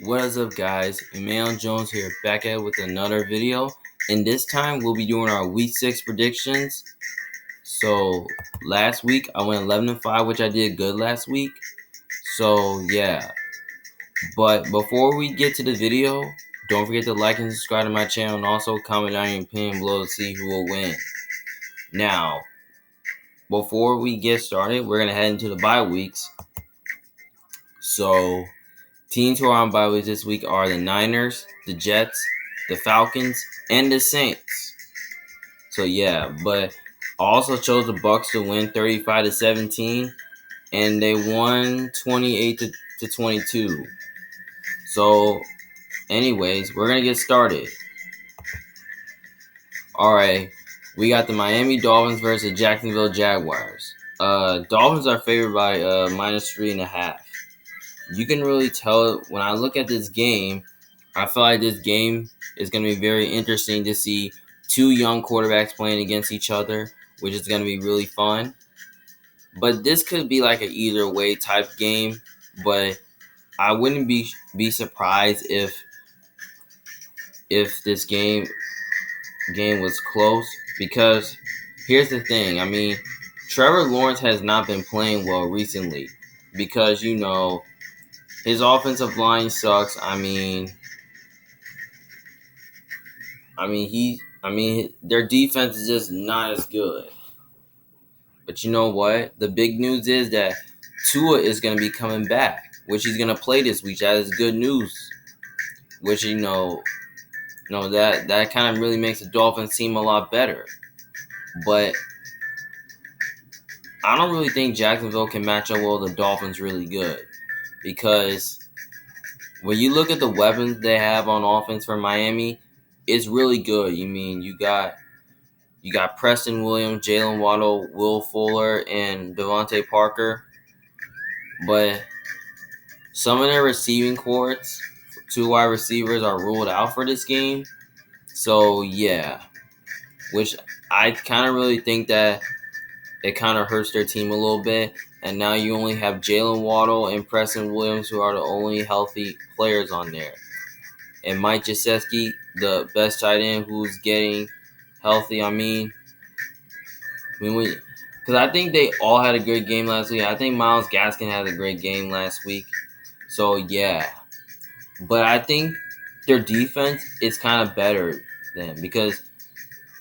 What is up, guys? Emmanuel Jones here, back at it with another video. And this time we'll be doing our week 6 predictions. So last week I went 11-5, which I did good last week. So yeah. But before we get to the video, don't forget to like and subscribe to my channel, and also comment down your opinion below to see who will win. Now, before we get started, we're gonna head into the bye weeks. So teams who are on bye weeks this week are the Niners, the Jets, the Falcons, and the Saints. So yeah, but I also chose the Bucks to win 35-17, and they won 28-22. So, anyways, we're gonna get started. All right, we got the Miami Dolphins versus the Jacksonville Jaguars. Dolphins are favored by -3.5. You can really tell when I look at this game. I feel like this game is going to be very interesting to see two young quarterbacks playing against each other, which is going to be really fun. But this could be like an either way type game. But I wouldn't be surprised if this game was close, because here's the thing. I mean, Trevor Lawrence has not been playing well recently because his offensive line sucks. I mean, their defense is just not as good. But you know what? The big news is that Tua is going to be coming back, which he's going to play this week. That is good news. Which that kind of really makes the Dolphins seem a lot better. But I don't really think Jacksonville can match up well with the Dolphins really good, because when you look at the weapons they have on offense for Miami, it's really good. You got Preston Williams, Jalen Waddle, Will Fuller, and Devontae Parker. But some of their receiving corps, two wide receivers, are ruled out for this game. So, yeah. Which I kind of really think that it kind of hurts their team a little bit. And now you only have Jalen Waddle and Preston Williams, who are the only healthy players on there. And Mike Gesicki, the best tight end, who's getting healthy. Because I think they all had a good game last week. I think Myles Gaskin had a great game last week. So, yeah. But I think their defense is kind of better than, because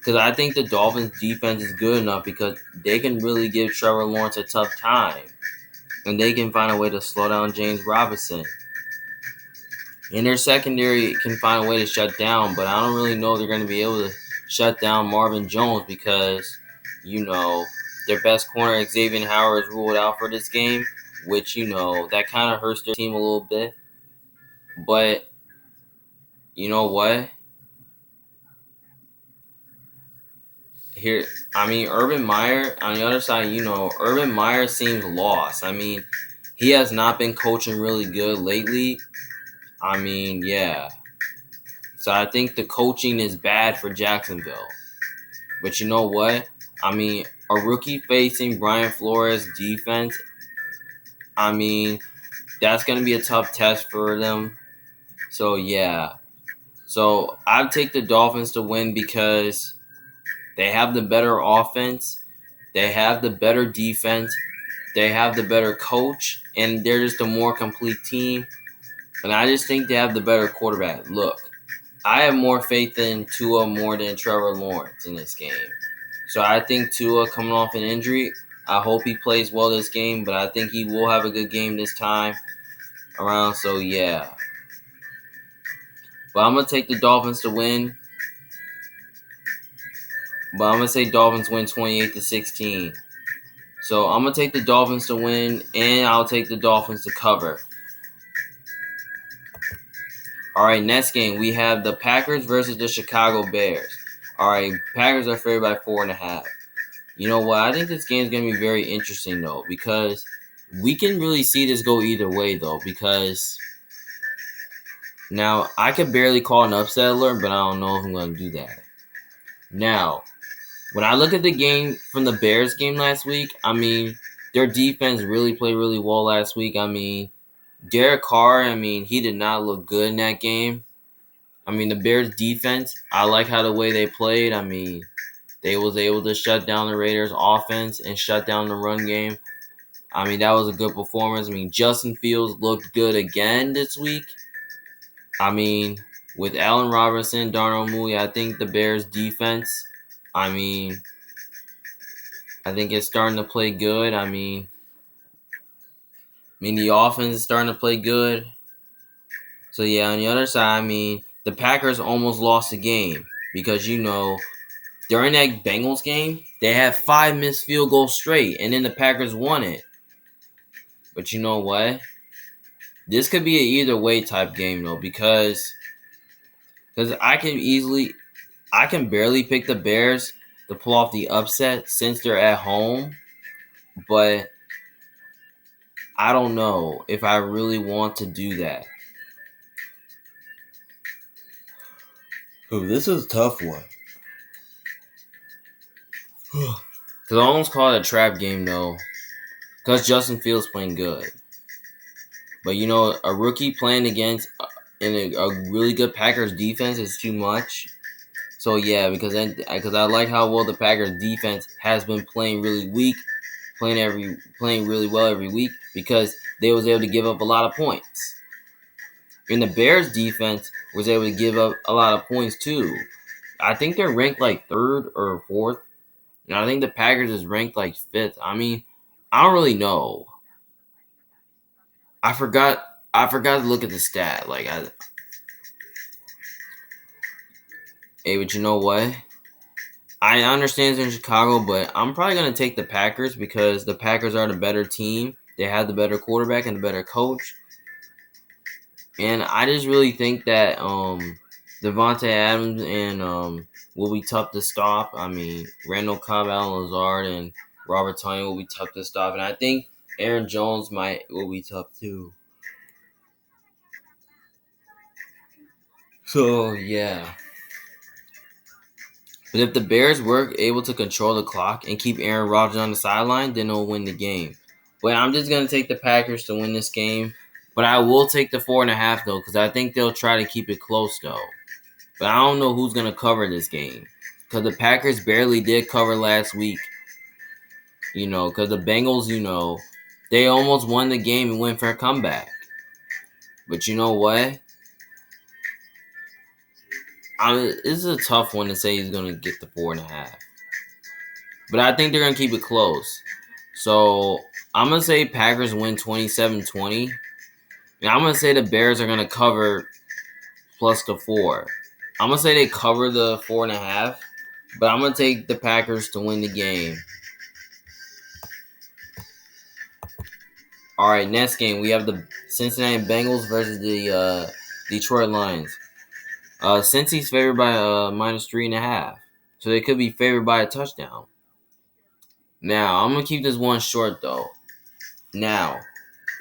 I think the Dolphins' defense is good enough because they can really give Trevor Lawrence a tough time. And they can find a way to slow down James Robinson. And their secondary can find a way to shut down, but I don't really know if they're going to be able to shut down Marvin Jones, because, their best corner, Xavier Howard, is ruled out for this game, which, that kind of hurts their team a little bit. But, you know what? Urban Meyer, on the other side, Urban Meyer seems lost. He has not been coaching really good lately. Yeah. So I think the coaching is bad for Jacksonville. But you know what? A rookie facing Brian Flores' defense, that's going to be a tough test for them. So, yeah. So, I'd take the Dolphins to win because they have the better offense, they have the better defense, they have the better coach, and they're just a more complete team. And I just think they have the better quarterback. Look, I have more faith in Tua more than Trevor Lawrence in this game. So I think Tua, coming off an injury, I hope he plays well this game, but I think he will have a good game this time around. So, yeah. But I'm going to take the Dolphins to win. But I'm going to say Dolphins win 28-16. So I'm going to take the Dolphins to win, and I'll take the Dolphins to cover. All right, next game, we have the Packers versus the Chicago Bears. All right, Packers are favored by 4.5. You know what? I think this game is going to be very interesting, though, because we can really see this go either way, though, because now I could barely call an upset alert, but I don't know if I'm going to do that. Now, when I look at the game from the Bears game last week, their defense really played really well last week. Derek Carr, I mean, he did not look good in that game. I mean, the Bears defense, I like how the way they played. I mean, they was able to shut down the Raiders offense and shut down the run game. I mean, that was a good performance. I mean, Justin Fields looked good again this week. I mean, with Allen Robinson, Darnell Mooney, I think the Bears defense, I mean, I think it's starting to play good. I mean, the offense is starting to play good. So yeah, on the other side, I mean, the Packers almost lost the game because during that Bengals game, they had 5 missed field goals straight, and then the Packers won it. But you know what? This could be an either way type game though, because I can barely pick the Bears to pull off the upset since they're at home, but I don't know if I really want to do that. Ooh, this is a tough one. Because I almost call it a trap game though, because Justin Fields playing good. But a rookie playing against in a really good Packers defense is too much. So yeah, because I like how well the Packers defense has been playing really weak, playing really well every week because they was able to give up a lot of points. And the Bears defense was able to give up a lot of points too. I think they're ranked like 3rd or 4th. And I think the Packers is ranked like 5th. I mean, I don't really know. I forgot to look at the stat. But you know what? I understand it's in Chicago, but I'm probably going to take the Packers because the Packers are the better team. They have the better quarterback and the better coach. And I just really think that Devontae Adams and will be tough to stop. I mean, Randall Cobb, Allen Lazard, and Robert Tonyan will be tough to stop. And I think Aaron Jones will be tough too. So, yeah. But if the Bears were able to control the clock and keep Aaron Rodgers on the sideline, then they'll win the game. But I'm just going to take the Packers to win this game. But I will take the 4.5, though, because I think they'll try to keep it close, though. But I don't know who's going to cover this game. Because the Packers barely did cover last week. Because the Bengals, they almost won the game and went for a comeback. But you know what? This is a tough one to say he's going to get the 4.5. But I think they're going to keep it close. So I'm going to say Packers win 27-20. And I'm going to say the Bears are going to cover plus the 4. I'm going to say they cover the 4.5. But I'm going to take the Packers to win the game. All right, next game. We have the Cincinnati Bengals versus the Detroit Lions. Cincy's favored by minus 3.5. So they could be favored by a touchdown. Now, I'm going to keep this one short, though. Now,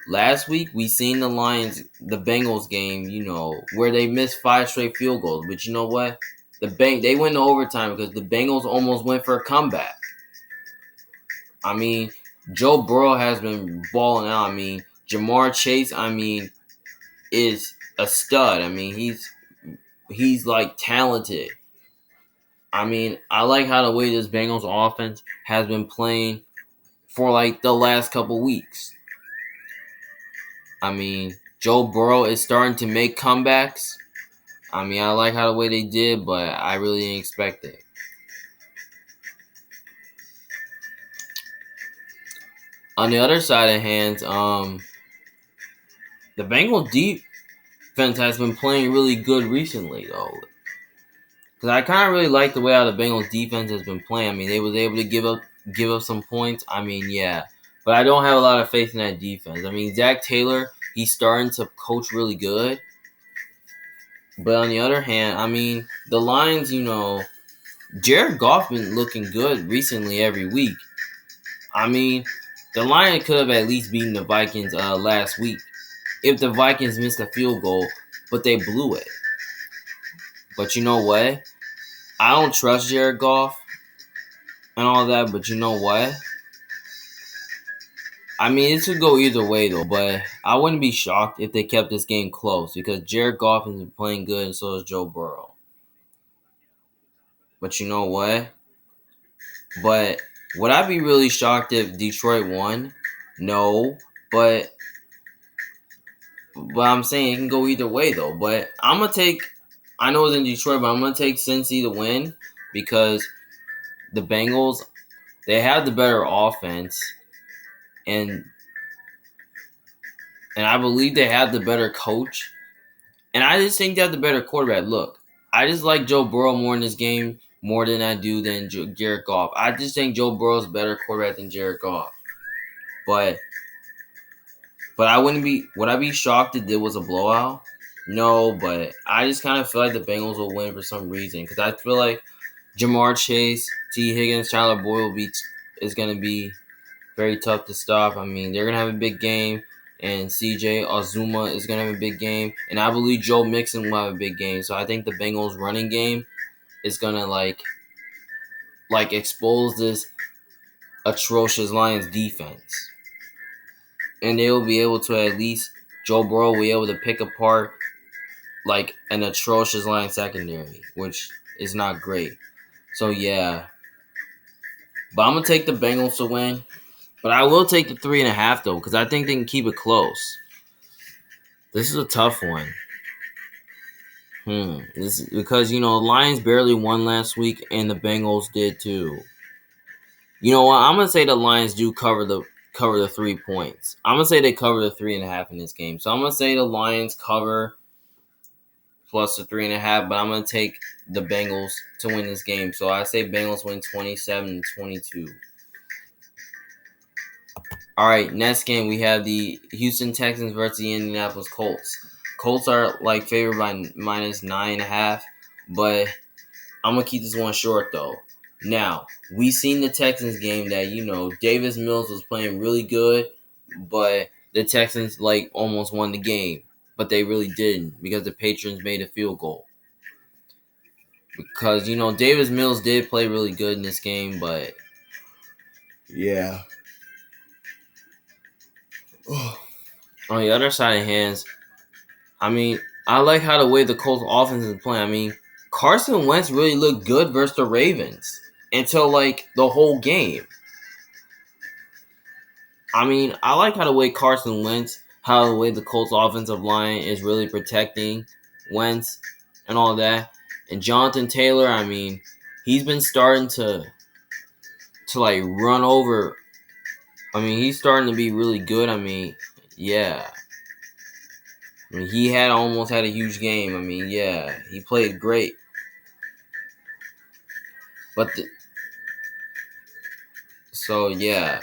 last week we seen the Bengals game, where they missed 5 straight field goals. But you know what? They went to overtime because the Bengals almost went for a comeback. I mean, Joe Burrow has been balling out. I mean, Jamar Chase, is a stud. I mean, he's like talented. I mean, I like how the way this Bengals offense has been playing for like the last couple weeks. I mean, Joe Burrow is starting to make comebacks. I mean, I like how the way they did, but I really didn't expect it. On the other side of hands, the Bengals defense has been playing really good recently, though. Because I kind of really like the way how the Bengals defense has been playing. I mean, they was able to give up some points. I mean, yeah. But I don't have a lot of faith in that defense. I mean, Zach Taylor, he's starting to coach really good. But on the other hand, I mean, the Lions, Jared Goff been looking good recently every week. I mean, the Lions could have at least beaten the Vikings last week if the Vikings missed a field goal, but they blew it. But you know what? I don't trust Jared Goff and all that, but you know what? I mean, this could go either way though, but I wouldn't be shocked if they kept this game close because Jared Goff has been playing good and so is Joe Burrow. But you know what? But would I be really shocked if Detroit won? No, but I'm saying it can go either way though. But I'm gonna take. I know it's in Detroit, but I'm gonna take Cincy to win because the Bengals they have the better offense and I believe they have the better coach. And I just think they have the better quarterback. Look, I just like Joe Burrow more in this game more than I do than Jared Goff. I just think Joe Burrow's a better quarterback than Jared Goff. But I wouldn't be. Would I be shocked if it was a blowout? No, but I just kind of feel like the Bengals will win for some reason because I feel like Jamar Chase, T. Higgins, Tyler Boyd is going to be very tough to stop. I mean, they're going to have a big game, and C.J. Azuma is going to have a big game, and I believe Joe Mixon will have a big game. So I think the Bengals running game is going to like expose this atrocious Lions defense, and they will be able to at least Joe Burrow will be able to pick apart like an atrocious Lions secondary, which is not great. So yeah, but I'm gonna take the Bengals to win. But I will take the 3.5 though, because I think they can keep it close. This is a tough one. This is because the Lions barely won last week, and the Bengals did too. You know what? I'm gonna say the Lions do cover the 3 points. I'm gonna say they cover the 3.5 in this game. So I'm gonna say the Lions cover plus the 3.5, but I'm gonna take the Bengals to win this game. So I say Bengals win 27-22. All right, next game we have the Houston Texans versus the Indianapolis Colts. Colts are like favored by minus 9.5, but I'm gonna keep this one short though. Now we seen the Texans game that Davis Mills was playing really good, but the Texans like almost won the game, but they really didn't because the Patriots made a field goal. Because Davis Mills did play really good in this game, but yeah. On the other side of hands, I mean, I like how the way the Colts offense is playing. I mean, Carson Wentz really looked good versus the Ravens until like the whole game. I mean, I like how the way Carson Wentz, how the way the Colts offensive line is really protecting Wentz and all that. And Jonathan Taylor, I mean, he's been starting to like run over. I mean, he's starting to be really good. I mean, yeah. I mean, he almost had a huge game. I mean, yeah, he played great. But yeah.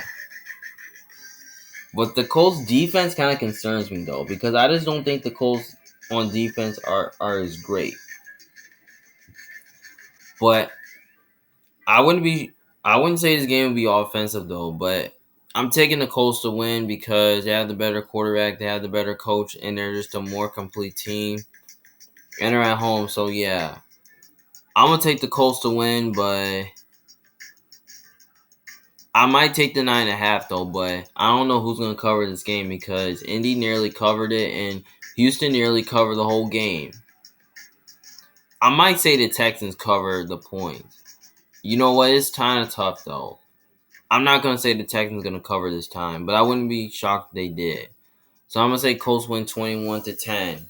But the Colts defense kind of concerns me though, because I just don't think the Colts on defense are as great. But I wouldn't say this game would be offensive though, but I'm taking the Colts to win because they have the better quarterback, they have the better coach, and they're just a more complete team. And they're at home, so yeah. I'm gonna take the Colts to win, but I might take the 9.5 though, but I don't know who's gonna cover this game because Indy nearly covered it and Houston nearly covered the whole game. I might say the Texans cover the points. You know what? It's kind of tough though. I'm not gonna say the Texans gonna cover this time, but I wouldn't be shocked if they did. So I'm gonna say Colts win 21-10.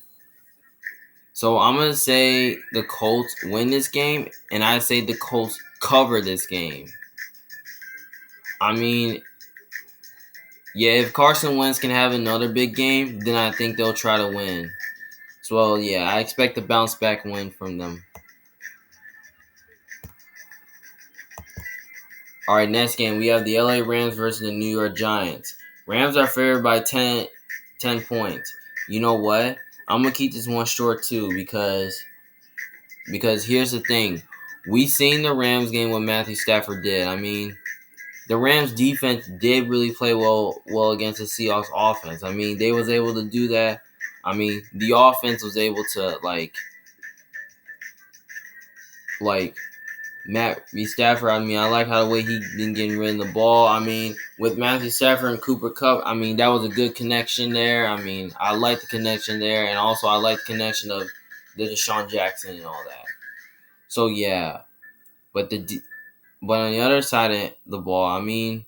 So I'm gonna say the Colts win this game, and I say the Colts cover this game. I mean, yeah, if Carson Wentz can have another big game, then I think they'll try to win. So, well, yeah, I expect a bounce back win from them. All right, next game, we have the LA Rams versus the New York Giants. Rams are favored by 10 points. You know what? I'm going to keep this one short too because here's the thing. We seen the Rams game what Matthew Stafford did. I mean, the Rams defense did really play well against the Seahawks offense. I mean, they was able to do that. I mean, the offense was able to like Matthew Stafford, I mean, I like how the way he been getting rid of the ball. I mean, with Matthew Stafford and Cooper Kupp, I mean, that was a good connection there. I mean, I like the connection there, and also I like the connection of the Deshaun Jackson and all that. So yeah, but but on the other side of the ball, I mean,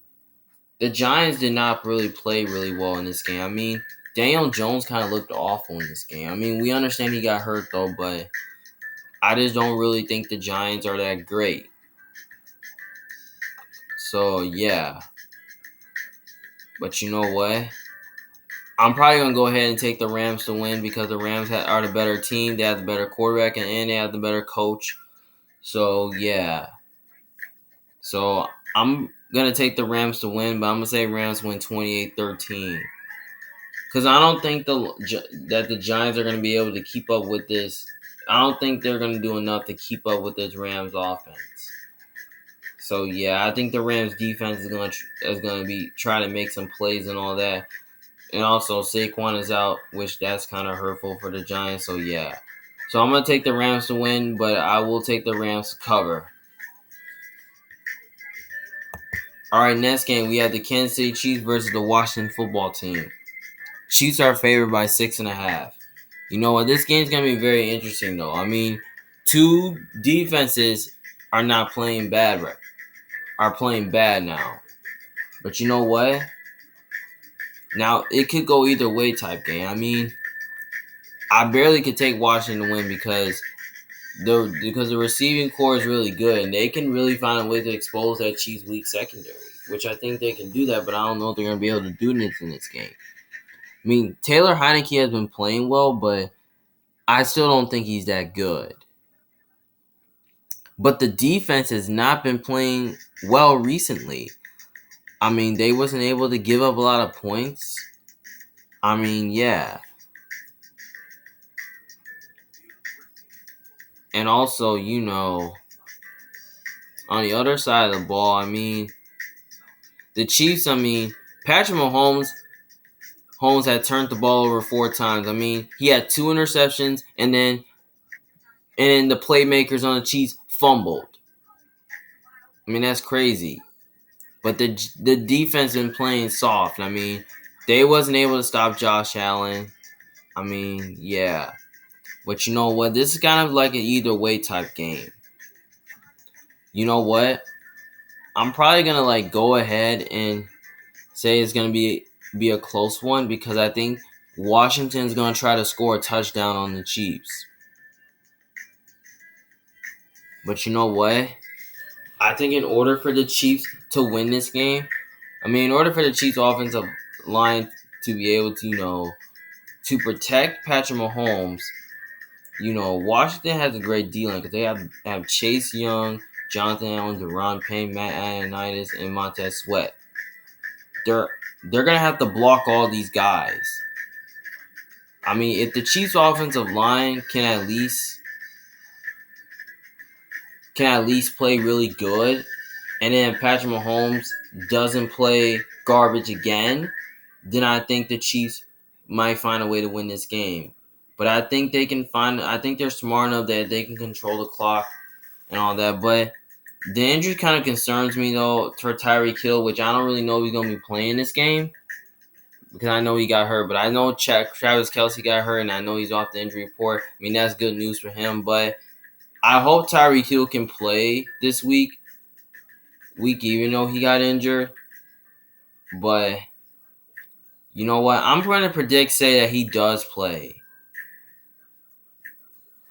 the Giants did not really play really well in this game. I mean, Daniel Jones kind of looked awful in this game. I mean, we understand he got hurt though, but I just don't really think the Giants are that great. So yeah, but you know what? I'm probably gonna go ahead and take the Rams to win because the Rams are the better team. They have the better quarterback and they have the better coach. So yeah, so I'm gonna take the Rams to win, but I'm gonna say Rams win 28-13 because I don't think that the Giants are gonna be able to keep up with this. I don't think they're gonna do enough to keep up with this Rams offense. So yeah, I think the Rams defense is gonna be trying to make some plays and all that. And also, Saquon is out, which that's kind of hurtful for the Giants. So, yeah. So, I'm going to take the Rams to win, but I will take the Rams to cover. All right, next game, we have the Kansas City Chiefs versus the Washington football team. Chiefs are favored by 6.5. You know what? This game's going to be very interesting, though. I mean, two defenses are not playing bad, right? Are playing bad now. But you know what? Now, it could go either way type game. I mean, I barely could take Washington to win because the receiving core is really good and they can really find a way to expose that Chiefs weak secondary, which I think they can do that, but I don't know if they're going to be able to do this in this game. I mean, Taylor Heineke has been playing well, but I still don't think he's that good. But the defense has not been playing well recently. I mean, they wasn't able to give up a lot of points. I mean, yeah. And also, you know, on the other side of the ball, I mean, the Chiefs, I mean, Patrick Mahomes had turned the ball over 4 times. I mean, he had 2 interceptions, and then the playmakers on the Chiefs fumbled. I mean, that's crazy. But the defense been playing soft. I mean, they wasn't able to stop Josh Allen. I mean, yeah. But you know what? This is kind of like an either way type game. You know what? I'm probably gonna go ahead and say it's gonna be a close one because I think Washington's gonna try to score a touchdown on the Chiefs. But you know what? I think in order for the Chiefs to win this game, I mean, in order for the Chiefs offensive line to be able to, to protect Patrick Mahomes, Washington has a great D-line because they have Chase Young, Jonathan Allen, Deron Payne, Matt Ioannidis, and Montez Sweat. They're gonna have to block all these guys. I mean, if the Chiefs offensive line can at least play really good, and then Patrick Mahomes doesn't play garbage again, then I think the Chiefs might find a way to win this game. But I think I think they're smart enough that they can control the clock and all that. But the injury kind of concerns me, though, for Tyreek Hill, which I don't really know if he's going to be playing this game because I know he got hurt. But I know Travis Kelce got hurt, and I know he's off the injury report. I mean, that's good news for him. But I hope Tyreek Hill can play this week, even though he got injured. But you know what? I'm going to say that he does play.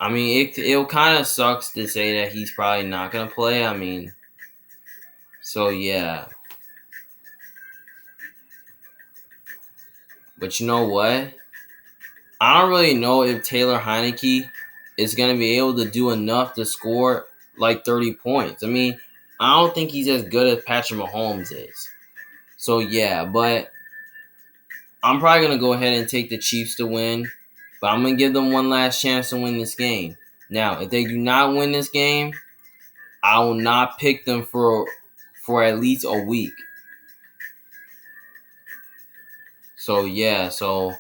I mean, it kind of sucks to say that he's probably not going to play. I mean, so yeah. But you know what? I don't really know if Taylor Heineke is going to be able to do enough to score like 30 points. I mean, I don't think he's as good as Patrick Mahomes is. So yeah, but I'm probably going to go ahead and take the Chiefs to win. But I'm going to give them one last chance to win this game. Now, if they do not win this game, I will not pick them for at least a week. So, yeah. So,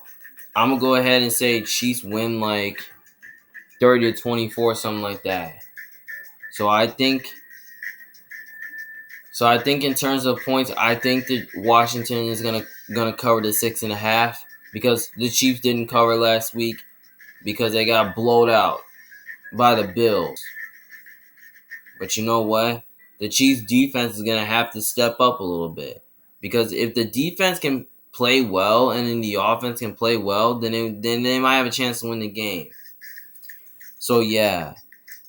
I'm going to go ahead and say Chiefs win like 30-24, something like that. So, I think So I think in terms of points, I think that Washington is gonna cover the 6.5 because the Chiefs didn't cover last week because they got blowed out by the Bills. But you know what? The Chiefs defense is gonna have to step up a little bit because if the defense can play well and then the offense can play well, then they might have a chance to win the game. So yeah.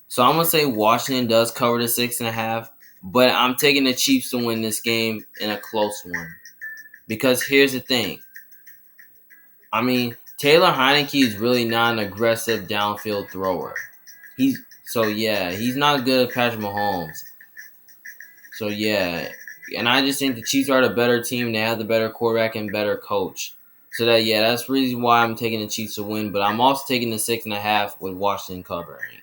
So I'm gonna say Washington does cover the 6.5, but I'm taking the Chiefs to win this game in a close one. Because here's the thing. I mean, Taylor Heineke is really not an aggressive downfield thrower. He's not good at Patrick Mahomes. So yeah, and I just think the Chiefs are the better team. They have the better quarterback and better coach. So that's the reason why I'm taking the Chiefs to win. But I'm also taking the 6.5 with Washington covering.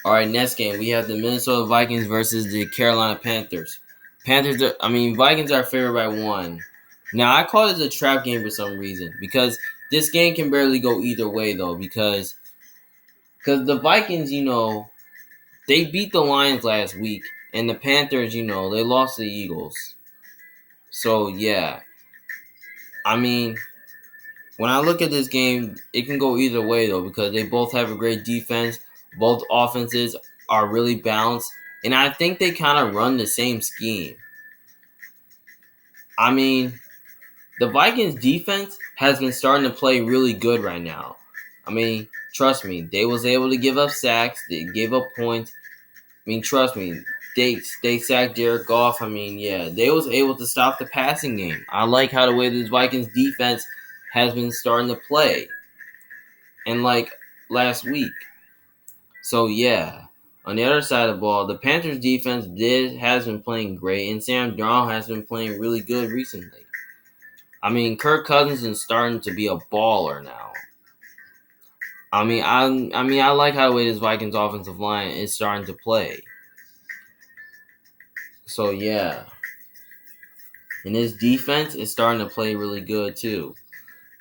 All right, next game we have the Minnesota Vikings versus the Carolina Panthers. Vikings are favored by 1. Now I call it a trap game for some reason because this game can barely go either way though because the Vikings, they beat the Lions last week and the Panthers, they lost to the Eagles. So yeah, I mean, when I look at this game, it can go either way though because they both have a great defense. Both offenses are really balanced, and I think they kind of run the same scheme. I mean, the Vikings defense has been starting to play really good right now. I mean, trust me, they was able to give up sacks, they gave up points. I mean, trust me, they sacked Jared Goff. I mean, yeah, they was able to stop the passing game. I like how the way this Vikings defense has been starting to play. And like last week. So yeah. On the other side of the ball, the Panthers defense has been playing great, and Sam Darnold has been playing really good recently. I mean, Kirk Cousins is starting to be a baller now. I like how the way this Vikings offensive line is starting to play. So yeah. And his defense is starting to play really good too.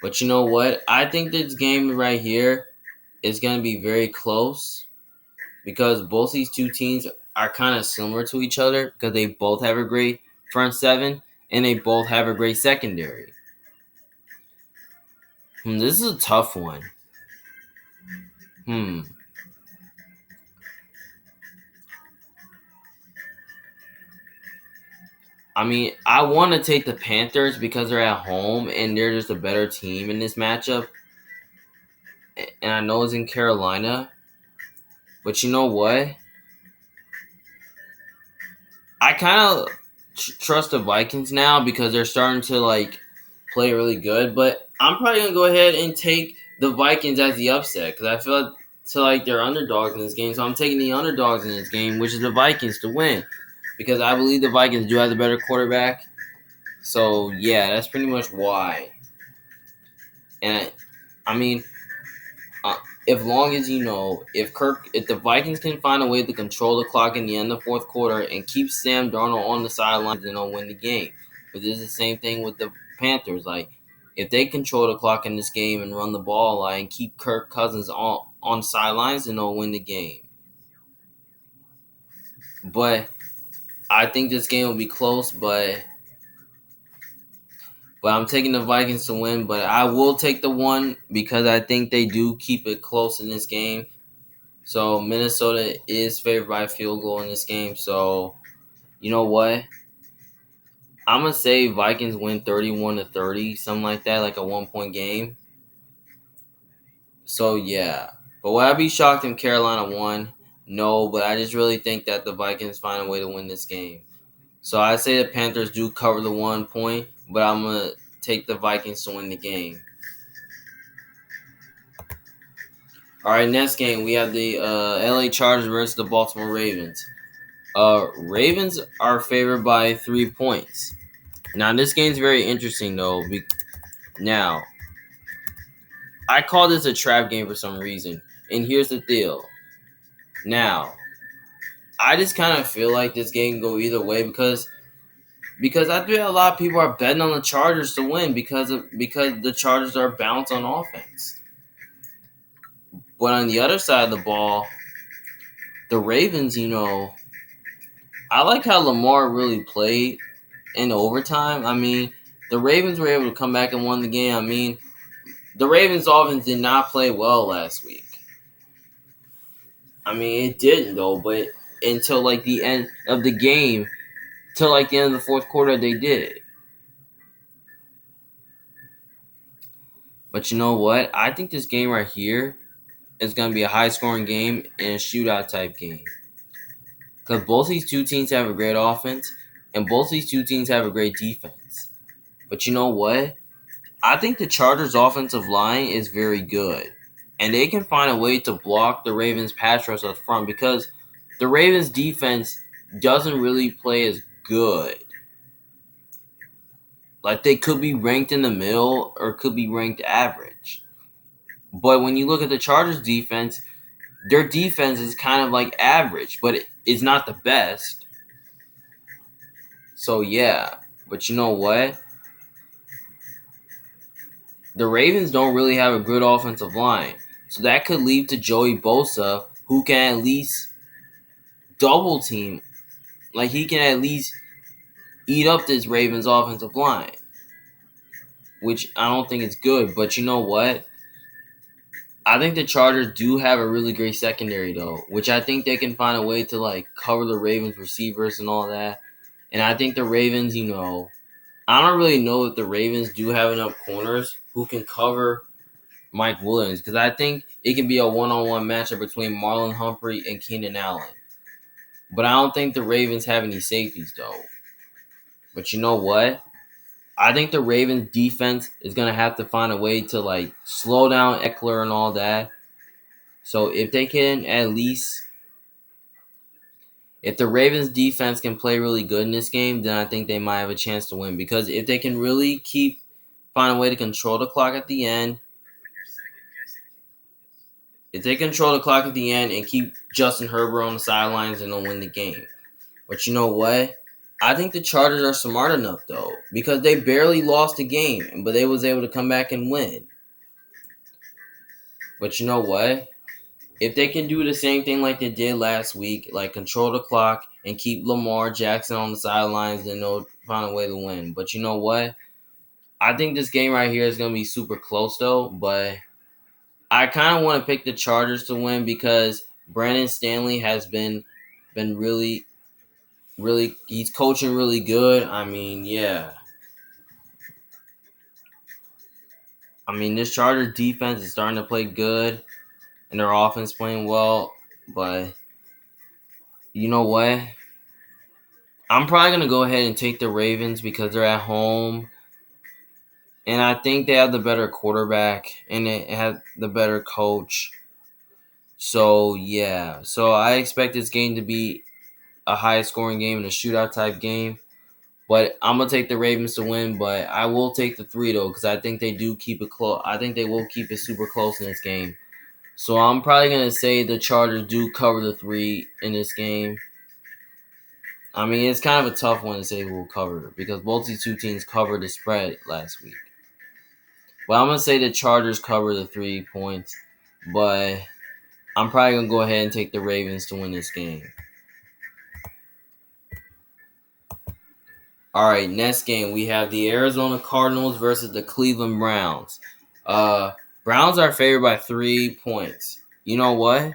But you know what? I think this game right here is going to be very close because both these two teams are kind of similar to each other because they both have a great front seven and they both have a great secondary. This is a tough one. I mean, I want to take the Panthers because they're at home and they're just a better team in this matchup. And I know it's in Carolina. But you know what? I kind of trust the Vikings now because they're starting to play really good. But I'm probably gonna go ahead and take the Vikings as the upset because I feel like they're underdogs in this game. So I'm taking the underdogs in this game, which is the Vikings to win because I believe the Vikings do have the better quarterback. So yeah, that's pretty much why. And I mean, if long as if the Vikings can find a way to control the clock in the end of the fourth quarter and keep Sam Darnold on the sidelines, then they'll win the game. But this is the same thing with the Panthers. If they control the clock in this game and run the ball, and keep Kirk Cousins on sidelines, then they'll win the game. But I think this game will be close, but I'm taking the Vikings to win. But I will take the 1 because I think they do keep it close in this game. So Minnesota is favored by a field goal in this game. So you know what? I'm gonna say Vikings win 31-30, something like that, like a 1-point game. So yeah. But would I be shocked if Carolina won? No, but I just really think that the Vikings find a way to win this game. So I say the Panthers do cover the 1 point, but I'm gonna take the Vikings to win the game. All right, next game we have the LA Chargers versus the Baltimore Ravens. Ravens are favored by 3 points. Now, this game's very interesting, though. Now, I call this a trap game for some reason. And here's the deal. Now, I just kind of feel like this game can go either way because I feel a lot of people are betting on the Chargers to win because the Chargers are balanced on offense. But on the other side of the ball, the Ravens, I like how Lamar really played in overtime. I mean, the Ravens were able to come back and won the game. I mean, the Ravens offense did not play well last week. I mean, it didn't though, but until like the end of the game, till like the end of the fourth quarter, they did. But you know what? I think this game right here is going to be a high-scoring game and a shootout type game. Because both these two teams have a great offense, and both these two teams have a great defense. But you know what? I think the Chargers' offensive line is very good. And they can find a way to block the Ravens' pass rush up front because the Ravens' defense doesn't really play as good. Like, they could be ranked in the middle or could be ranked average. But when you look at the Chargers' defense, their defense is kind of like average, but it's not the best. So, yeah. But you know what? The Ravens don't really have a good offensive line. So that could lead to Joey Bosa, who can at least double team. Like, he can at least eat up this Ravens offensive line, which I don't think is good. But you know what? I think the Chargers do have a really great secondary, though, which I think they can find a way to, like, cover the Ravens receivers and all that. And I think the Ravens, I don't really know if the Ravens do have enough corners who can cover Mike Williams, because I think it can be a one-on-one matchup between Marlon Humphrey and Keenan Allen. But I don't think the Ravens have any safeties, though. But you know what? I think the Ravens defense is going to have to find a way to, like, slow down Eckler and all that. So if they can at least, if the Ravens defense can play really good in this game, then I think they might have a chance to win. Because if they can really find a way to control the clock at the end, if they control the clock at the end and keep Justin Herbert on the sidelines, then they'll win the game. But you know what? I think the Chargers are smart enough, though, because they barely lost a game, but they was able to come back and win. But you know what? If they can do the same thing like they did last week, like control the clock and keep Lamar Jackson on the sidelines, then they'll find a way to win. But you know what? I think this game right here is going to be super close, though, but I kind of want to pick the Chargers to win because Brandon Stanley has been really, he's coaching really good. I mean, yeah. I mean, this Chargers defense is starting to play good, and their offense playing well. But you know what? I'm probably gonna go ahead and take the Ravens because they're at home, and I think they have the better quarterback and they have the better coach. So yeah, so I expect this game to be a high-scoring game and a shootout type game. But I'm gonna take the Ravens to win. But I will take the 3 though because I think they do keep it close. I think they will keep it super close in this game. So I'm probably going to say the Chargers do cover the 3 in this game. I mean, it's kind of a tough one to say who will cover because both these two teams covered the spread last week. But I'm going to say the Chargers cover the 3 points. But I'm probably going to go ahead and take the Ravens to win this game. All right, next game we have the Arizona Cardinals versus the Cleveland Browns. Browns are favored by 3 points. You know what?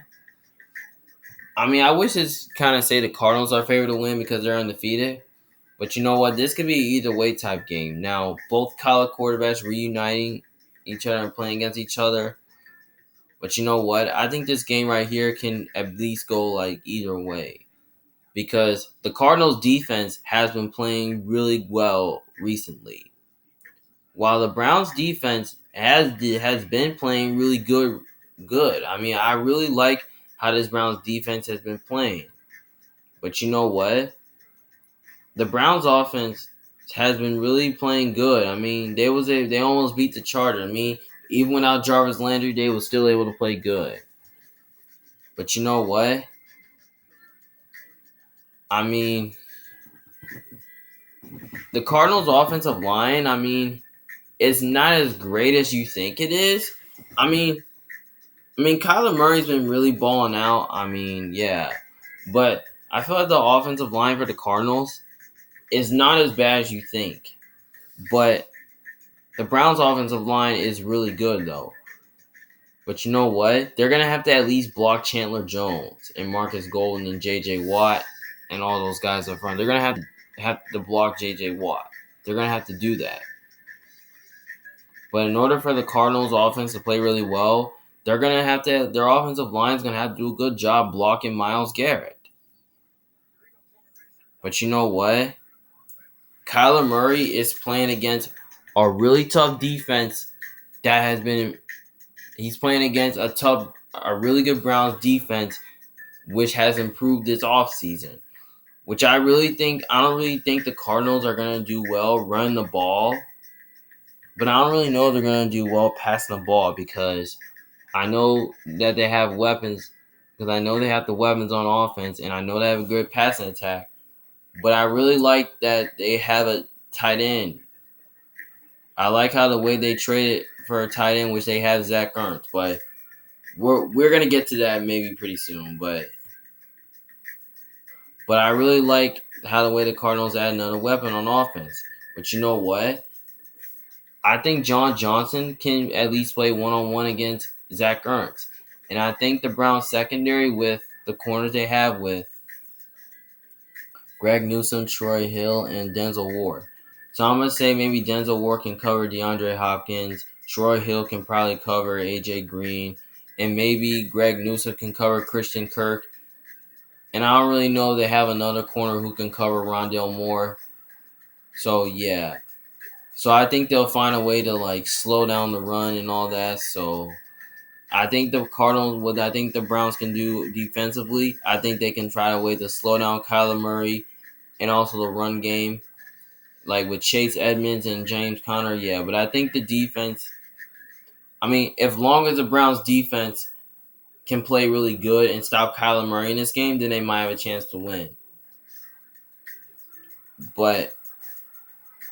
I mean, I wish it's kind of say the Cardinals are favored to win because they're undefeated. But you know what? This could be an either way type game. Now, both college quarterbacks reuniting each other and playing against each other. But you know what? I think this game right here can at least go like either way. Because the Cardinals defense has been playing really well recently. While the Browns defense has been playing really good. I mean, I really like how this Browns defense has been playing. But you know what? The Browns offense has been really playing good. I mean, they almost beat the Chargers. I mean, even without Jarvis Landry, they were still able to play good. But you know what? I mean, the Cardinals offensive line, I mean, it's not as great as you think it is. I mean, Kyler Murray's been really balling out. I mean, yeah. But I feel like the offensive line for the Cardinals is not as bad as you think. But the Browns' offensive line is really good, though. But you know what? They're going to have to at least block Chandler Jones and Marcus Golden and J.J. Watt and all those guys up front. They're going to have to block J.J. Watt. They're going to have to do that. But in order for the Cardinals' offense to play really well, they're going to have to – their offensive line is going to have to do a good job blocking Myles Garrett. But you know what? Kyler Murray is playing against a really tough defense that has been – he's playing against a really good Browns defense which has improved this offseason. Which I don't really think the Cardinals are going to do well running the ball. But I don't really know if they're going to do well passing the ball because I know that they have weapons. Because I know they have the weapons on offense and I know they have a good passing attack. But I really like that they have a tight end. I like how the way they traded for a tight end, which they have Zach Ertz. But we're going to get to that maybe pretty soon. But I really like how the way the Cardinals add another weapon on offense. But you know what? I think John Johnson can at least play one-on-one against Zach Ertz. And I think the Browns secondary with the corners they have with Greg Newsome, Troy Hill, and Denzel Ward. So I'm going to say maybe Denzel Ward can cover DeAndre Hopkins. Troy Hill can probably cover A.J. Green. And maybe Greg Newsome can cover Christian Kirk. And I don't really know if they have another corner who can cover Rondale Moore. So, yeah. So, I think they'll find a way to, slow down the run and all that. So, I think the Cardinals, what I think the Browns can do defensively, I think they can try a way to slow down Kyler Murray and also the run game. Like with Chase Edmonds and James Conner, yeah. But I think the defense, as long as the Browns defense can play really good and stop Kyler Murray in this game, then they might have a chance to win. But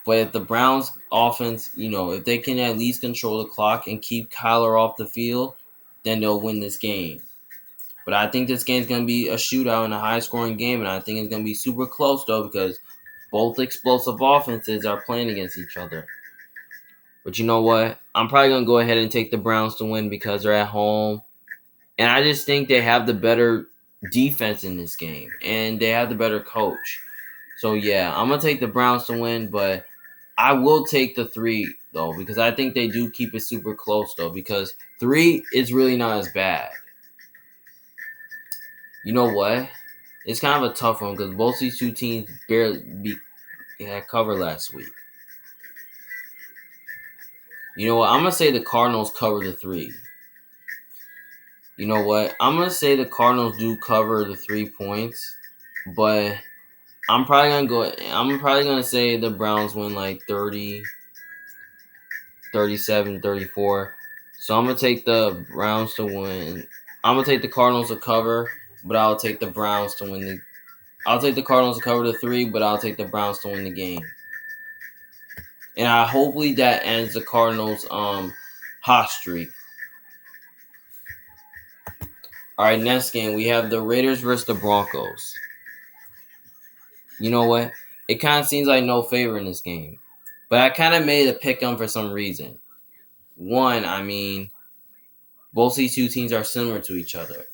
if the Browns offense, if they can at least control the clock and keep Kyler off the field, then they'll win this game. But I think this game's going to be a shootout and a high-scoring game, and I think it's going to be super close, though, because both explosive offenses are playing against each other. But you know what? I'm probably going to go ahead and take the Browns to win because they're at home. And I just think they have the better defense in this game. And they have the better coach. So, yeah, I'm going to take the Browns to win. But I will take the 3, though. Because I think they do keep it super close, though. Because 3 is really not as bad. You know what? It's kind of a tough one. Because both these two teams barely had cover last week. You know what? I'm going to say the Cardinals cover the 3. You know what? I'm going to say the Cardinals do cover the 3 points. But I'm probably going to say the Browns win 30, 37, 34. So I'm going to take the Browns to win. I'm going to take the Cardinals to cover, but I'll take the Browns to win I'll take the Cardinals to cover the 3, but I'll take the Browns to win the game. And hopefully that ends the Cardinals' hot streak. All right, next game we have the Raiders versus the Broncos. You know what? It kind of seems like no favor in this game, but I kind of made a pick 'em for some reason. One, both these two teams are similar to each other,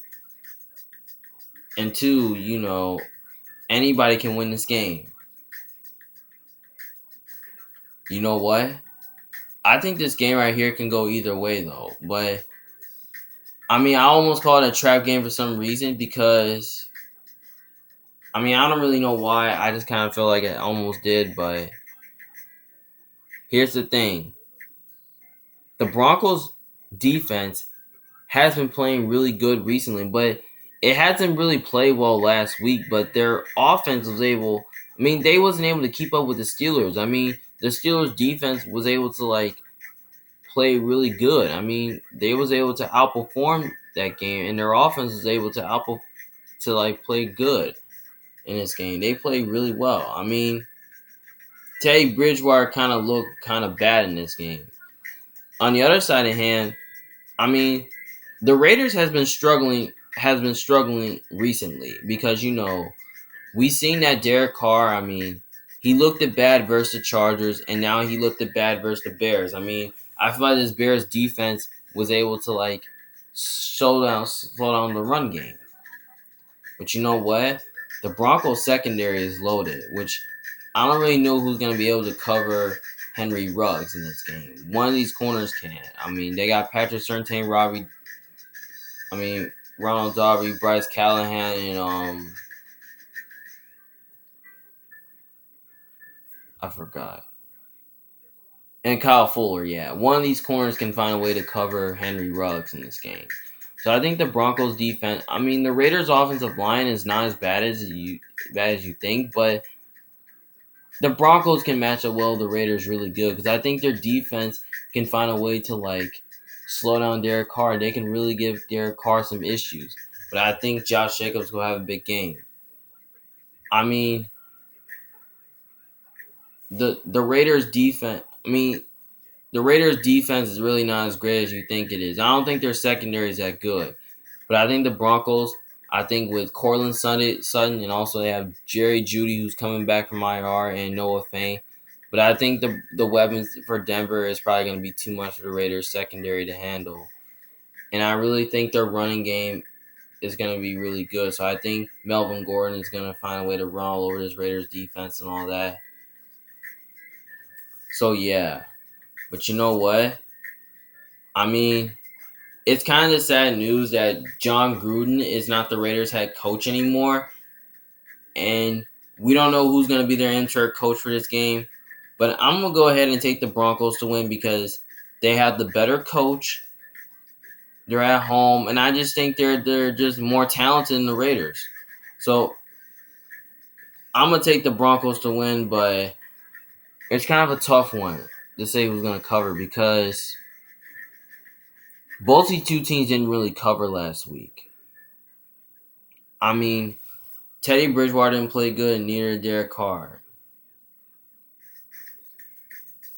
and 2, anybody can win this game. You know what? I think this game right here can go either way, though. But, I almost call it a trap game for some reason because, I don't really know why. I just kind of feel like it almost did. But here's the thing. The Broncos' defense has been playing really good recently, but it hasn't really played well last week. But their offense was able – they wasn't able to keep up with the Steelers. The Steelers' defense was able to, play really good. They was able to outperform that game, and their offense was able to play good in this game. They played really well. Teddy Bridgewater kind of looked kind of bad in this game. On the other side of the hand, the Raiders has been struggling has been struggling recently because, we seen that Derek Carr, he looked at bad versus the Chargers, and now he looked at bad versus the Bears. I feel like this Bears defense was able to, slow down the run game. But you know what? The Broncos secondary is loaded, which I don't really know who's going to be able to cover Henry Ruggs in this game. One of these corners can. They got Patrick Surtain, Ronald Darby, Bryce Callahan, and I forgot. And Kyle Fuller, yeah. One of these corners can find a way to cover Henry Ruggs in this game. So I think the Broncos defense, the Raiders offensive line is not as bad as you think, but the Broncos can match up well with the Raiders really good because I think their defense can find a way to slow down Derek Carr. They can really give Derek Carr some issues. But I think Josh Jacobs will have a big game. The Raiders defense, the Raiders defense is really not as great as you think it is. I don't think their secondary is that good. But I think the Broncos, with Cortland Sutton, and also they have Jerry Jeudy who's coming back from IR and Noah Fant. But I think the weapons for Denver is probably going to be too much for the Raiders secondary to handle. And I really think their running game is going to be really good. So I think Melvin Gordon is going to find a way to run all over this Raiders defense and all that. So yeah. But you know what? It's kind of sad news that John Gruden is not the Raiders head coach anymore. And we don't know who's going to be their interim coach for this game. But I'm going to go ahead and take the Broncos to win because they have the better coach. They're at home. And I just think they're just more talented than the Raiders. So I'm going to take the Broncos to win, but it's kind of a tough one to say who's going to cover because both these two teams didn't really cover last week. Teddy Bridgewater didn't play good, and neither did Derek Carr.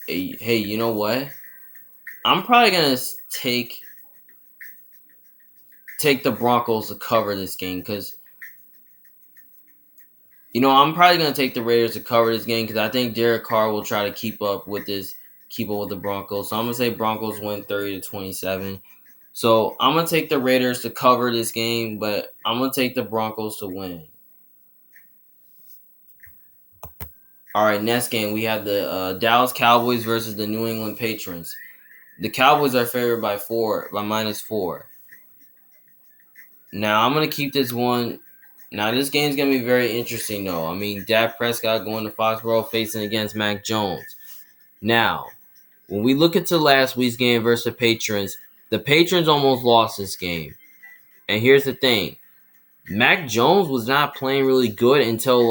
Hey, you know what? I'm probably going to take the Broncos to cover this game because, I'm probably going to take the Raiders to cover this game because I think Derek Carr will try to keep up with the Broncos. So I'm going to say Broncos win 30-27. So I'm going to take the Raiders to cover this game, but I'm going to take the Broncos to win. All right, next game, we have the Dallas Cowboys versus the New England Patriots. The Cowboys are favored by -4. Now, I'm going to keep this one. Now, this game's going to be very interesting, though. Dak Prescott going to Foxborough facing against Mac Jones. Now, when we look into last week's game versus the Patriots almost lost this game. And here's the thing. Mac Jones was not playing really good until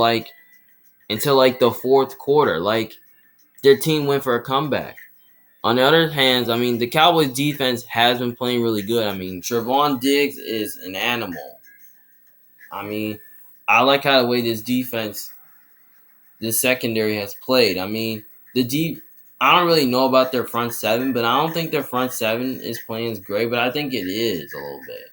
the fourth quarter. Their team went for a comeback. On the other hand, the Cowboys defense has been playing really good. Trevon Diggs is an animal. I like how the way this secondary has played. I don't really know about their front seven, but I don't think their front seven is playing as great, but I think it is a little bit.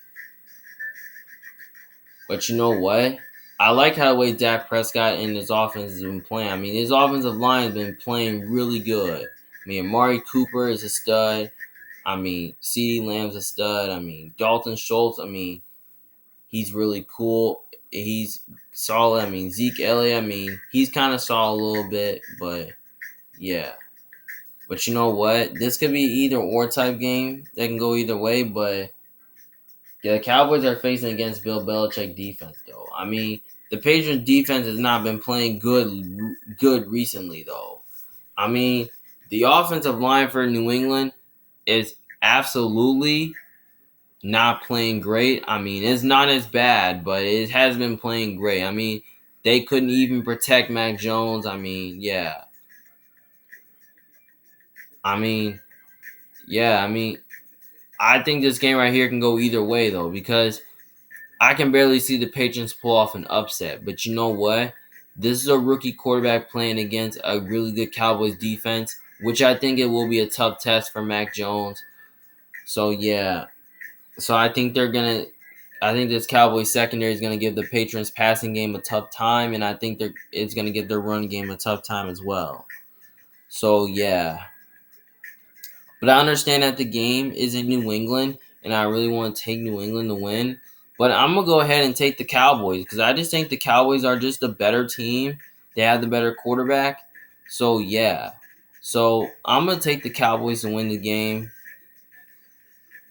But you know what? I like how the way Dak Prescott and his offense has been playing. His offensive line has been playing really good. Amari Cooper is a stud. CeeDee Lamb's a stud. Dalton Schultz, he's really cool. He's solid. Zeke Elliott, he's kind of solid a little bit, but yeah. But you know what? This could be either or type game. That can go either way, but yeah, the Cowboys are facing against Bill Belichick defense, though. The Patriots defense has not been playing good recently, though. The offensive line for New England is absolutely not playing great. It's not as bad, but it has been playing great. They couldn't even protect Mac Jones. Yeah. I think this game right here can go either way, though, because I can barely see the Patriots pull off an upset. But you know what? This is a rookie quarterback playing against a really good Cowboys defense, which I think it will be a tough test for Mac Jones. So, yeah. So, I think they're going to I think this Cowboys secondary is going to give the Patriots passing game a tough time, and I think it's going to give their run game a tough time as well. So yeah, but I understand that the game is in New England, and I really want to take New England to win. But I'm gonna go ahead and take the Cowboys because I just think the Cowboys are just a better team. They have the better quarterback. So yeah, so I'm gonna take the Cowboys to win the game.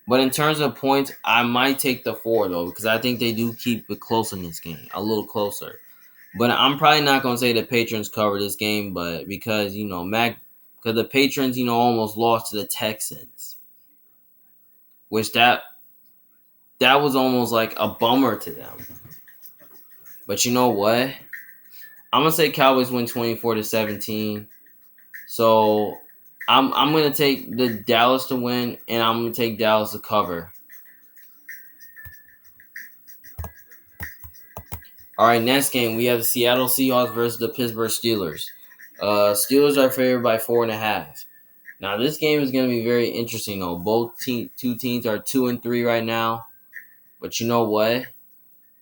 But in terms of points, I might take the 4 though because I think they do keep it close in this game, a little closer. But I'm probably not gonna say the Patriots cover this game, but because because the Patriots almost lost to the Texans, which that was almost like a bummer to them. But you know what? I'm gonna say Cowboys win 24-17. So I'm gonna take the Dallas to win, and I'm gonna take Dallas to cover. All right, next game we have the Seattle Seahawks versus the Pittsburgh Steelers. Steelers are favored by 4.5. Now this game is gonna be very interesting though. Two teams are 2-3 right now. But you know what?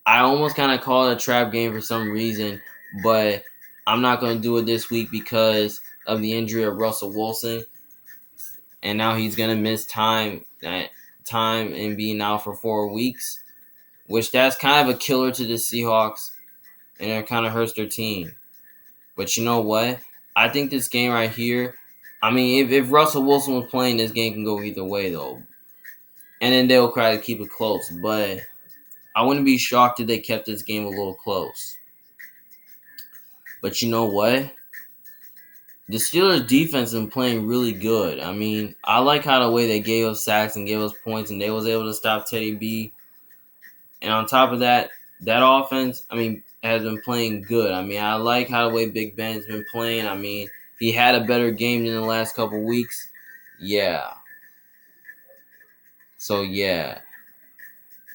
I almost kind of call it a trap game for some reason, but I'm not going to do it this week because of the injury of Russell Wilson, and now he's going to miss time and being out for 4 weeks, which that's kind of a killer to the Seahawks, and it kind of hurts their team. But you know what? I think this game right here, I mean, if Russell Wilson was playing, this game can go either way though, and then they'll try to keep it close, but I wouldn't be shocked if they kept this game a little close. But you know what? The Steelers' defense has been playing really good. I mean, I like how the way they gave us sacks and gave us points, and they was able to stop Teddy B. And on top of that, that offense, I mean, has been playing good. I mean, I like how the way Big Ben's been playing. I mean, he had a better game than the last couple weeks. Yeah. So, yeah.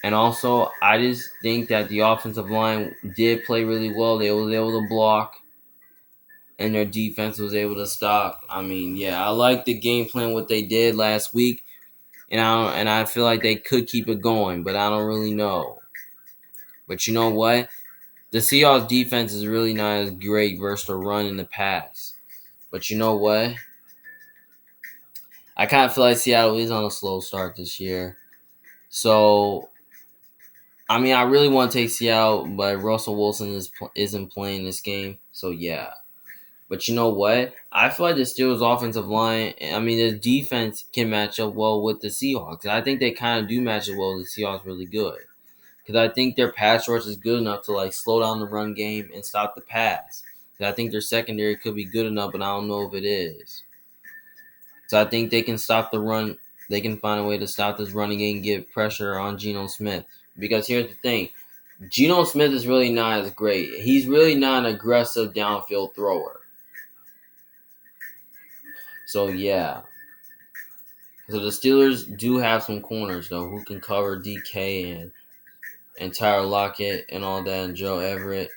And also, I just think that the offensive line did play really well. They were able to block, and their defense was able to stop. I mean, yeah, I like the game plan what they did last week, and I feel like they could keep it going, but I don't really know. But you know what? The Seahawks defense is really not as great versus the run in the pass. But you know what? I kind of feel like Seattle is on a slow start this year. So, I mean, I really want to take Seattle, but Russell Wilson isn't playing this game. So, yeah. But you know what? I feel like the Steelers' offensive line, I mean, the defense can match up well with the Seahawks. I think they kind of do match up well with the Seahawks really good. Because I think their pass rush is good enough to, like, slow down the run game and stop the pass. I think their secondary could be good enough, but I don't know if it is. So I think they can stop the run. They can find a way to stop this running game and get pressure on Geno Smith. Because here's the thing. Geno Smith is really not as great. He's really not an aggressive downfield thrower. So, yeah. So, the Steelers do have some corners, though, who can cover DK and Tyler Lockett and all that, and Joe Everett.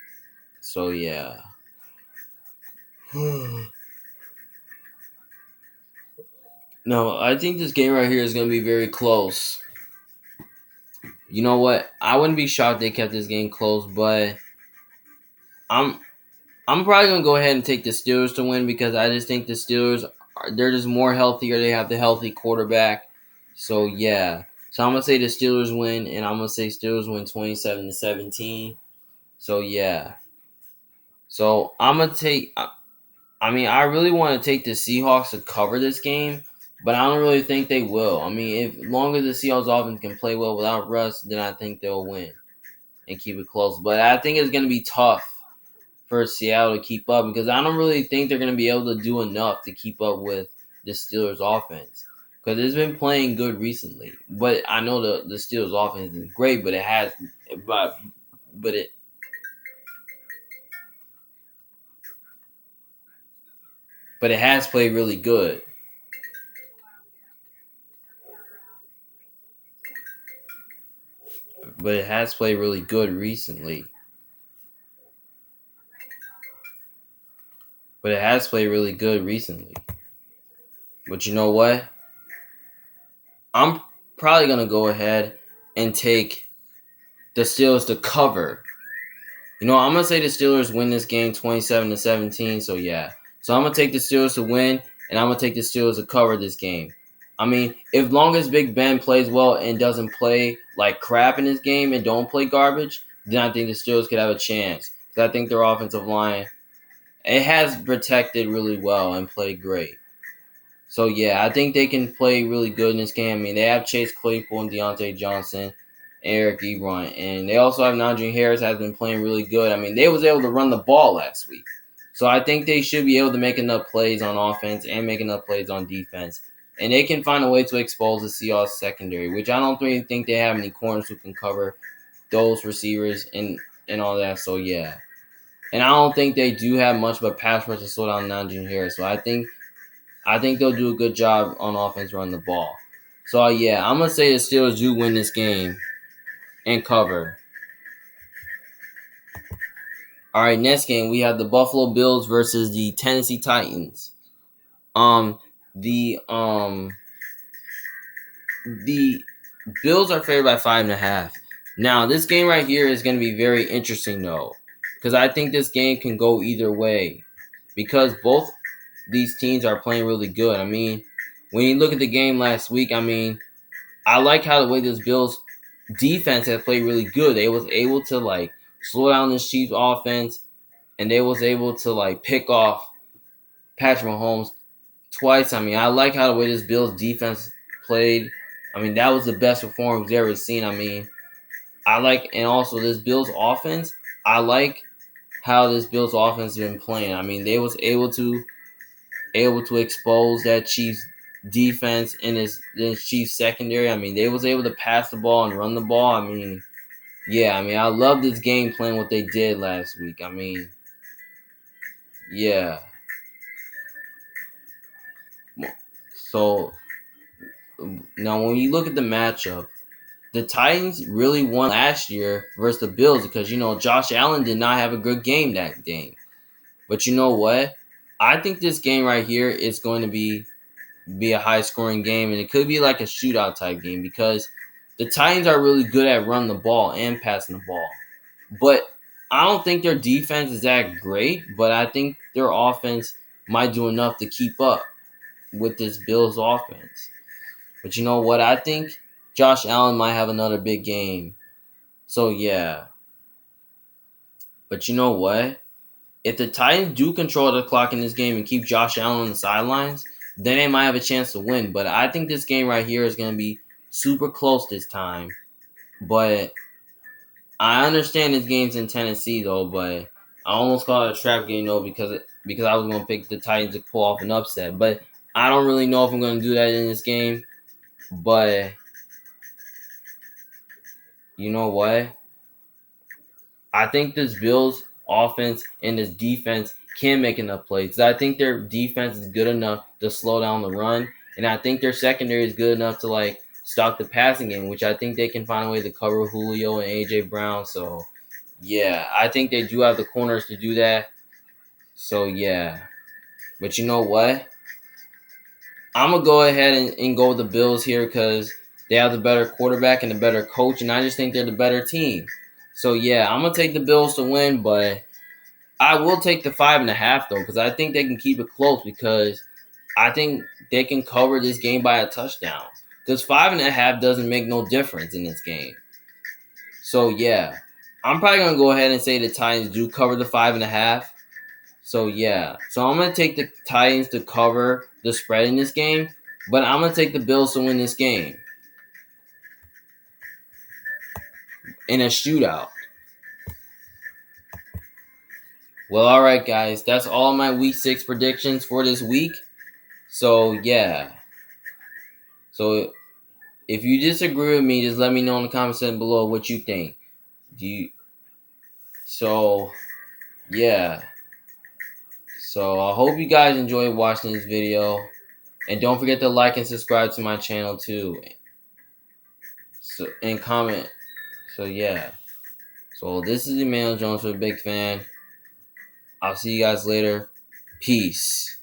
So, yeah. No, I think this game right here is going to be very close. You know what? I wouldn't be shocked they kept this game close, but I'm probably going to go ahead and take the Steelers to win because I just think the Steelers, they're just more healthier. They have the healthy quarterback. So, yeah. So, I'm going to say the Steelers win, and I'm going to say Steelers win 27-17. So, yeah. So, I'm going to take – I mean, I really want to take the Seahawks to cover this game, but I don't really think they will. I mean, if long as the Seahawks offense can play well without Russ, then I think they'll win and keep it close. But I think it's going to be tough for Seattle to keep up because I don't really think they're going to be able to do enough to keep up with the Steelers offense because it's been playing good recently. But I know the Steelers offense is great, but it has but it has played really good. But it has played really good recently. But it has played really good recently. But you know what? I'm probably going to go ahead and take the Steelers to cover. I'm gonna say the Steelers win this game 27-17. So yeah. So I'm gonna take the Steelers to win, and I'm gonna take the Steelers to cover this game. I mean, if long as Big Ben plays well and doesn't play like crap in this game and don't play garbage, then I think the Steelers could have a chance. Because I think their offensive line, it has protected really well and played great. So yeah, I think they can play really good in this game. I mean, they have Chase Claypool and Deontay Johnson, Eric Ebron, and they also have Najee Harris has been playing really good. I mean, they was able to run the ball last week. So I think they should be able to make enough plays on offense and make enough plays on defense. And they can find a way to expose the Seahawks secondary, which I don't really think they have any corners who can cover those receivers and all that. So yeah. And I don't think they do have much of a pass rush to slow down Najee Harris. So I think they'll do a good job on offense running the ball. So yeah, I'm gonna say the Steelers do win this game and cover. All right, next game we have the Buffalo Bills versus the Tennessee Titans. The Bills are favored by 5.5. Now this game right here is gonna be very interesting though, because I think this game can go either way, because both these teams are playing really good. I mean, when you look at the game last week, I mean, I like how the way this Bills defense has played really good. They was able to like slow down this Chiefs offense, and they was able to like pick off Patrick Mahomes twice. I mean, I like how the way this Bills defense played. I mean, that was the best performance we've ever seen. I mean, and also this Bills offense. I like how this Bills offense has been playing. I mean, they was able to expose that Chiefs defense in this Chiefs secondary. I mean, they was able to pass the ball and run the ball. I mean, yeah, I mean, I love this game plan what they did last week. I mean, yeah. So now when you look at the matchup, the Titans really won last year versus the Bills because Josh Allen did not have a good game that game. But you know what? I think this game right here is going to be a high scoring game, and it could be like a shootout type game because the Titans are really good at running the ball and passing the ball. But I don't think their defense is that great, but I think their offense might do enough to keep up with this Bills offense. But you know what? I think Josh Allen might have another big game. So yeah. But you know what? If the Titans do control the clock in this game and keep Josh Allen on the sidelines, then they might have a chance to win. But I think this game right here is going to be super close this time. But I understand this game's in Tennessee, though. But I almost call it a trap game, though, because I was going to pick the Titans to pull off an upset. But I don't really know if I'm going to do that in this game. But you know what? I think this Bills offense and this defense can make enough plays. I think their defense is good enough to slow down the run, and I think their secondary is good enough to like stop the passing game, which I think they can find a way to cover Julio and AJ Brown. So yeah, I think they do have the corners to do that. So yeah. But you know what? I'm gonna go ahead and go with the Bills here because they have the better quarterback and the better coach, and I just think they're the better team. So yeah, I'm gonna take the Bills to win, but I will take the 5.5 though, because I think they can keep it close because I think they can cover this game by a touchdown. Because 5.5 doesn't make no difference in this game. So yeah, I'm probably gonna go ahead and say the Titans do cover the 5.5. So yeah, so I'm gonna take the Titans to cover the spread in this game, but I'm gonna take the Bills to win this game in a shootout. Well, all right, guys, that's all my Week 6 predictions for this week. So yeah, so if you disagree with me, just let me know in the comments section below what you think. So yeah. So I hope you guys enjoyed watching this video. And don't forget to like and subscribe to my channel too. So and comment. So yeah. So this is Emmanuel Jones for Big Fan. I'll see you guys later. Peace.